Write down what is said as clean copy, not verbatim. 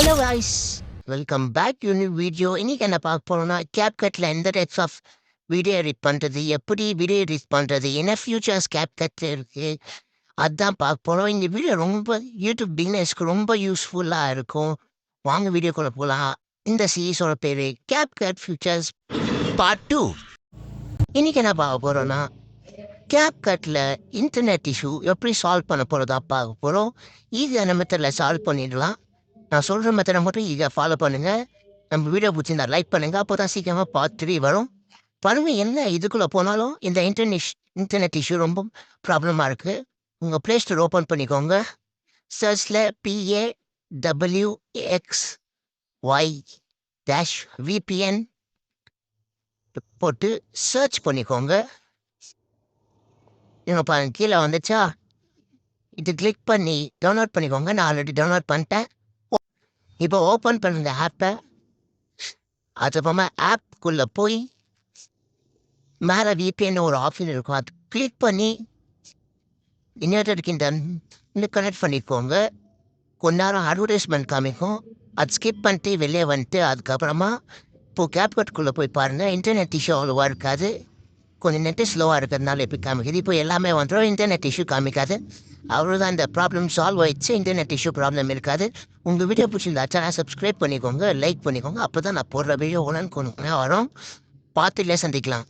Hello guys, welcome back to new video. இன்னைக்கு என்ன பார்க்க போறோம்னா கேப்கட்டில் எந்த டைப்ஸ் ஆஃப் வீடியோ எடிட் பண்ணுறது, எப்படி வீடியோ எடிட் பண்ணுறது, என்ன ஃபியூச்சர்ஸ் கேப்கட் இருக்குது, அதுதான் பார்க்க போகிறோம். இந்த வீடியோ ரொம்ப யூடியூப் பிகினர்ஸ்க்கு ரொம்ப யூஸ்ஃபுல்லாக இருக்கும். வாங்க வீடியோக்குள்ளே போகலாம். இந்த சீரீஸோட பேர் கேப்கட் ஃபியூச்சர்ஸ் பார்ட் 2. இன்னைக்கு என்ன பார்க்க போகிறோன்னா கேப்கட்டில் இன்டர்நெட் இஷ்யூ எப்படி சால்வ் பண்ண போகிறதா பார்க்க போகிறோம். ஈஸியான மெத்தடில் சால்வ் பண்ணிடலாம். நான் சொல்கிற மெத்தடை மட்டும் இதை ஃபாலோ பண்ணுங்கள். நம்ம வீடியோ பிடிச்சிருந்தா லைக் பண்ணுங்கள். அப்போ தான் சீக்கிரமாக பார்ட் 3 வரும். பாருங்க, என்ன இதுக்குள்ளே போனாலும் இந்த இன்டர்நெட் இஷ்யூ ரொம்ப ப்ராப்ளமாக இருக்குது. உங்கள் ப்ளே ஸ்டோர் ஓப்பன் பண்ணிக்கோங்க. சர்ச்சில் PAWXY-VPN போட்டு சர்ச் பண்ணிக்கோங்க. நீங்கள் பாருங்க, கீழே வந்துச்சா, இது கிளிக் பண்ணி டவுன்லோட் பண்ணிக்கோங்க. நான் ஆல்ரெடி டவுன்லோட் பண்ணிட்டேன். இப்போ ஓப்பன் பண்ணுங்க ஆப்பை. அதுக்கப்புறமா ஆப்குள்ளே போய் மேலே VPN ஒரு ஆப்ஷன் இருக்கும், அது கிளிக் பண்ணி இன்டர்நெட்டுக்கு இந்த கனெக்ட் பண்ணிக்கோங்க. கொஞ்ச நேரம் அட்வர்டைஸ்மெண்ட் காமிக்கும், அது ஸ்கிப் பண்ணிட்டு வெளியே வந்துட்டு அதுக்கப்புறமா இப்போது கேப்கட்குள்ளே போய் பாருங்கள். இன்டர்நெட் இஷ்யூ அவ்வளோவா இருக்காது. கொஞ்சம் நெட்டு ஸ்லோவாக இருக்கிறதுனால எப்படி காமிக்குது. இப்போ எல்லாமே வந்துடும், இன்டர்நெட் இஷ்யூ காமிக்காது. அவ்வளோதான், இந்த ப்ராப்ளம் சால்வ் ஆயிடுச்சு. இன்டர்நெட் இஷ்யூ ப்ராப்ளம் இருக்காது. உங்கள் வீடியோ பிடிச்சிருந்தா சேனல் சப்ஸ்கிரைப் பண்ணிக்கோங்க, லைக் பண்ணிக்கோங்க. அப்போ தான் நான் போடுற வீடியோ உடனுக்குடனே வரும். பார்த்துலே சந்திக்கலாம்.